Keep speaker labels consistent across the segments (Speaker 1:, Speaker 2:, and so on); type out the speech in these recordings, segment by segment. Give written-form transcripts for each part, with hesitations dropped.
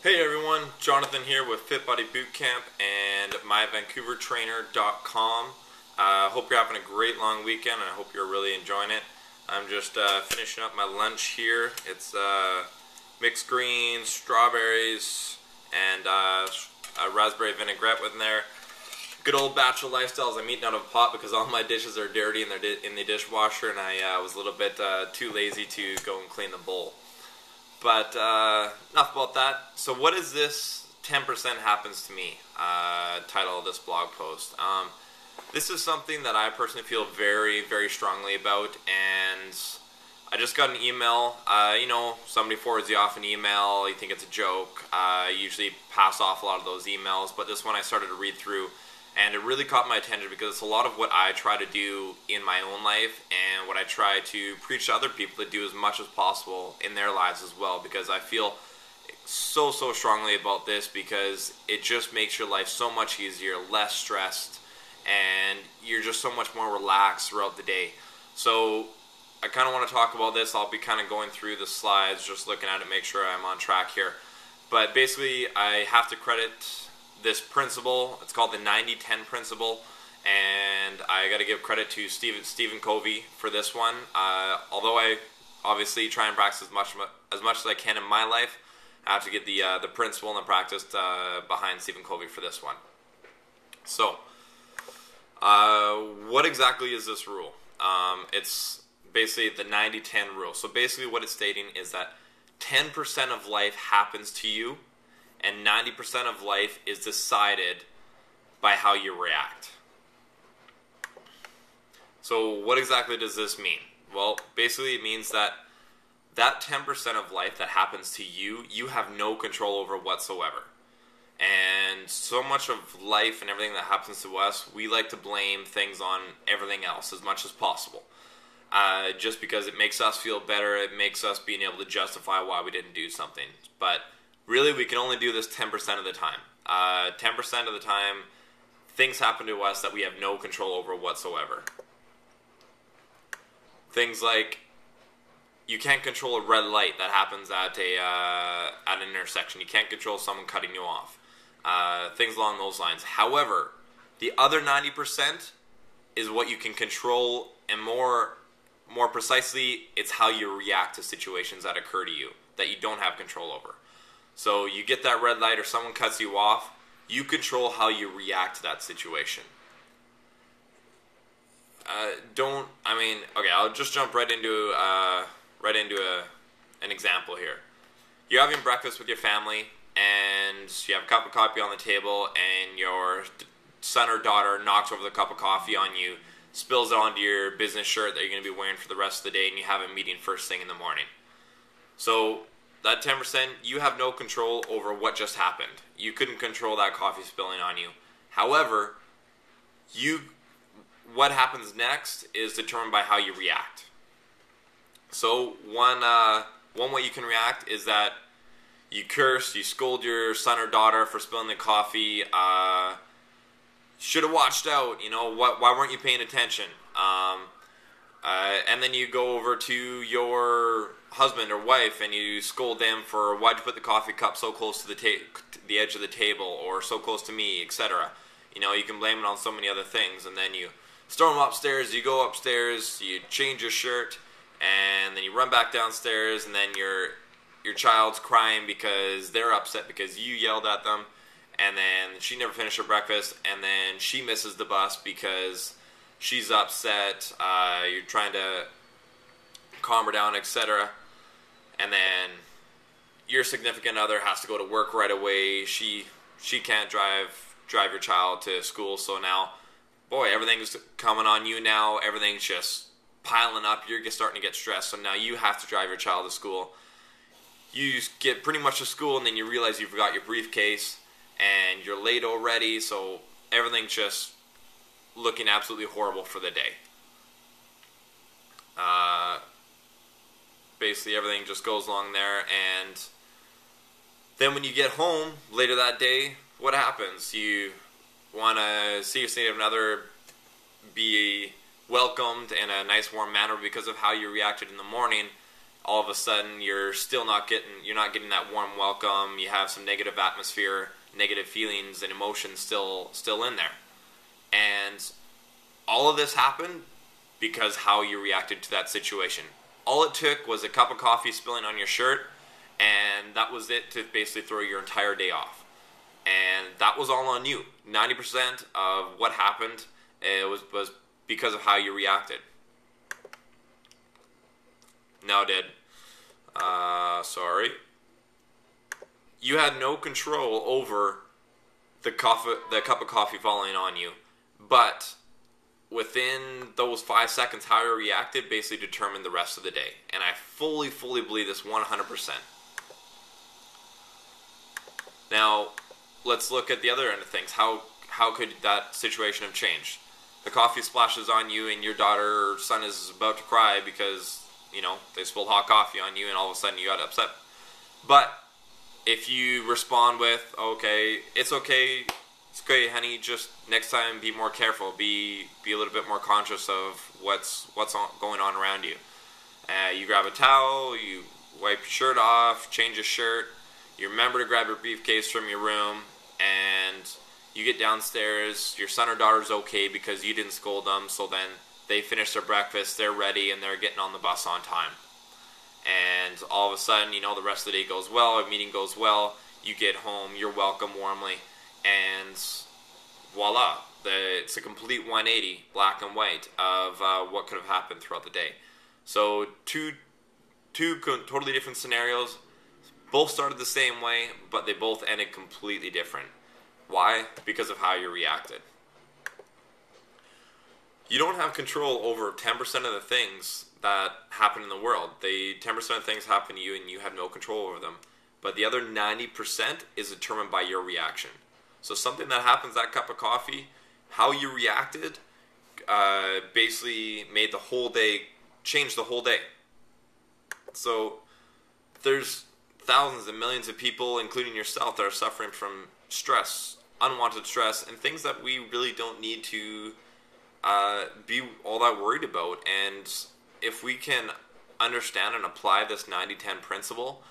Speaker 1: Hey everyone, Jonathan here with Fit Body Bootcamp and myvancouvertrainer.com. Hope you're having a great long weekend and I hope you're really enjoying it. I'm just finishing up my lunch here. It's mixed greens, strawberries, and a raspberry vinaigrette with in there. Good old bachelor lifestyles. I'm eating out of a pot because all my dishes are dirty and they're in the dishwasher, and I was a little bit too lazy to go and clean the bowl. But enough about that. So what is this 10% happens to me title of this blog post? This is something that I personally feel very, very strongly about, and I just got an email. Somebody forwards you off an email, you think it's a joke. I usually pass off a lot of those emails, but this one I started to read through, and it really caught my attention because it's a lot of what I try to do in my own life and what I try to preach to other people to do as much as possible in their lives as well, because I feel so strongly about this because it just makes your life so much easier, less stressed, and you're just so much more relaxed throughout the day. So I kind of want to talk about this. I'll be kind of going through the slides, just looking at it, make sure I'm on track here. But basically, I have to credit this principle. It's called the 90-10 principle, and I got to give credit to Stephen Covey for this one. Although I obviously try and practice as much as I can in my life, I have to get the principle and the practice behind Stephen Covey for this one. So, what exactly is this rule? It's basically the 90-10 rule. So basically what it's stating is that 10% of life happens to you, and 90% of life is decided by how you react. So what exactly does this mean? Well, basically it means that 10% of life that happens to you, you have no control over whatsoever. And so much of life and everything that happens to us, we like to blame things on everything else as much as possible. Just because it makes us feel better, it makes us being able to justify why we didn't do something. But really, we can only do this 10% of the time. 10% of the time, things happen to us that we have no control over whatsoever. Things like, you can't control a red light that happens at an intersection. You can't control someone cutting you off. Things along those lines. However, the other 90% is what you can control, and more precisely, it's how you react to situations that occur to you that you don't have control over. So you get that red light or someone cuts you off, you control how you react to that situation. I'll just jump right into an example here. You're having breakfast with your family, and you have a cup of coffee on the table, and your son or daughter knocks over the cup of coffee on you, spills it onto your business shirt that you're going to be wearing for the rest of the day, and you have a meeting first thing in the morning. So that 10%, you have no control over what just happened. You couldn't control that coffee spilling on you. However, what happens next is determined by how you react. So one way you can react is that you curse, you scold your son or daughter for spilling the coffee. Should have watched out. Why weren't you paying attention? And then you go over to your husband or wife and you scold them for why'd you put the coffee cup so close to the edge of the table, or so close to me, etc. You can blame it on so many other things, and then you storm upstairs, you go upstairs, you change your shirt, and then you run back downstairs, and then your child's crying because they're upset because you yelled at them, and then she never finished her breakfast, and then she misses the bus because she's upset. You're trying to calm her down, etc. And then your significant other has to go to work right away. She can't drive your child to school, so now, boy, everything's coming on you now. Everything's just piling up. You're starting to get stressed, so now you have to drive your child to school. You get pretty much to school, and then you realize you forgot your briefcase, and you're late already, so everything's just looking absolutely horrible for the day. Basically, everything just goes along there, and then when you get home later that day, what happens? You want to see your significant other be welcomed in a nice warm manner because of how you reacted in the morning. all of a sudden you're not getting that warm welcome. You have some negative atmosphere, negative feelings and emotions still in there. And all of this happened because how you reacted to that situation. All it took was a cup of coffee spilling on your shirt, and that was it to basically throw your entire day off. And that was all on you. 90% of what happened was because of how you reacted. No, did. Sorry. You had no control over the cup of coffee falling on you, but within those 5 seconds, how you reacted basically determined the rest of the day. And I fully believe this 100%. Now, let's look at the other end of things. How could that situation have changed? The coffee splashes on you and your daughter or son is about to cry because, they spilled hot coffee on you and all of a sudden you got upset. But if you respond with, okay, it's okay, honey, just next time be more careful, be a little bit more conscious of what's going on around you. You grab a towel, you wipe your shirt off, change your shirt, you remember to grab your briefcase from your room, and you get downstairs, your son or daughter's okay because you didn't scold them, so then they finish their breakfast, they're ready, and they're getting on the bus on time. And all of a sudden, the rest of the day goes well, a meeting goes well, you get home, you're welcomed warmly, and voila, it's a complete 180, black and white, of what could have happened throughout the day. So two totally different scenarios, both started the same way, but they both ended completely different. Why? Because of how you reacted. You don't have control over 10% of the things that happen in the world. 10% of things happen to you and you have no control over them. But the other 90% is determined by your reaction. So something that happens, that cup of coffee, how you reacted basically made the whole day, changed the whole day. So there's thousands and millions of people, including yourself, that are suffering from stress, unwanted stress, and things that we really don't need to be all that worried about. And if we can understand and apply this 90-10 principle,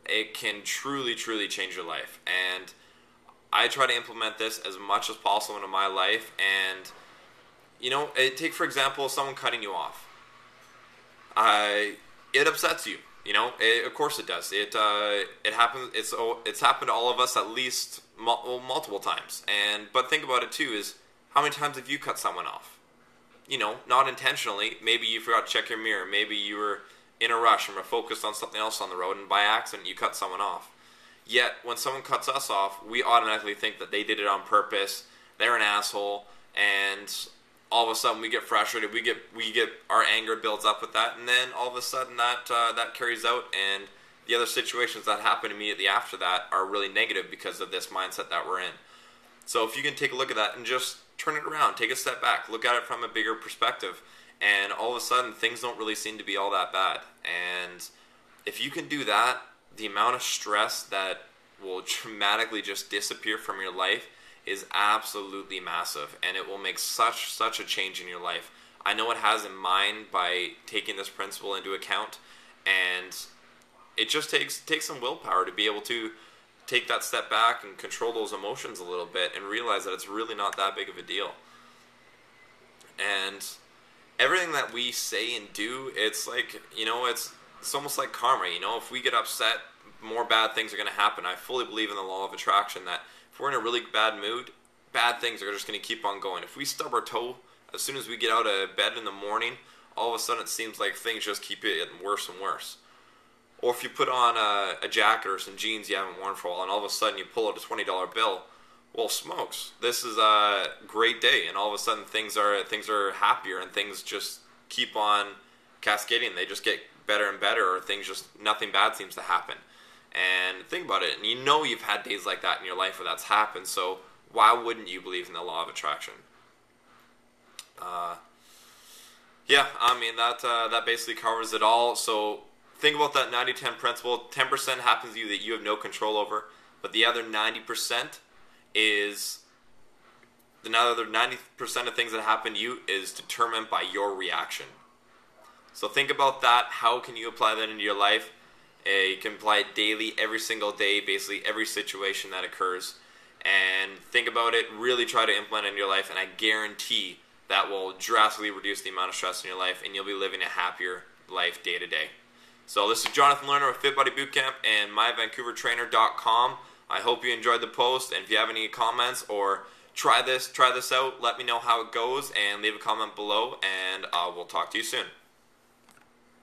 Speaker 1: it can truly change your life. And I try to implement this as much as possible into my life. And take for example someone cutting you off. It upsets you. Of course it does. It happens. It's happened to all of us at least multiple times. But think about it too: is how many times have you cut someone off? Not intentionally. Maybe you forgot to check your mirror. Maybe you were in a rush and were focused on something else on the road, and by accident you cut someone off. Yet when someone cuts us off, we automatically think that they did it on purpose. They're an asshole, and all of a sudden we get frustrated. We get our anger builds up with that, and then all of a sudden that carries out, and the other situations that happen immediately after that are really negative because of this mindset that we're in. So if you can take a look at that and just turn it around, take a step back, look at it from a bigger perspective, and all of a sudden things don't really seem to be all that bad. And if you can do that, the amount of stress that will dramatically just disappear from your life is absolutely massive, and it will make such a change in your life. I know it has in mind by taking this principle into account, and it just takes some willpower to be able to take that step back and control those emotions a little bit and realize that it's really not that big of a deal. And everything that we say and do, it's like, it's almost like karma. If we get upset, more bad things are going to happen. I fully believe in the law of attraction, that if we're in a really bad mood, bad things are just going to keep on going. If we stub our toe, as soon as we get out of bed in the morning, all of a sudden it seems like things just keep getting worse and worse. Or if you put on a jacket or some jeans you haven't worn for a while, and all of a sudden you pull out a $20 bill, well, smokes, this is a great day, and all of a sudden things are happier, and things just keep on cascading. They just get better and better, or nothing bad seems to happen. And think about it, and you've had days like that in your life where that's happened, so why wouldn't you believe in the law of attraction? That basically covers it all. So think about that 90-10 principle. 10% happens to you that you have no control over, but the other 90% is of things that happen to you is determined by your reaction. So think about that. How can you apply that into your life? You can apply it daily, every single day, basically every situation that occurs. And think about it, really try to implement it in your life, and I guarantee that will drastically reduce the amount of stress in your life, and you'll be living a happier life day to day. So this is Jonathan Lerner with Fit Body Bootcamp and myvancouvertrainer.com. I hope you enjoyed the post, and if you have any comments or try this out, let me know how it goes, and leave a comment below, and we'll talk to you soon.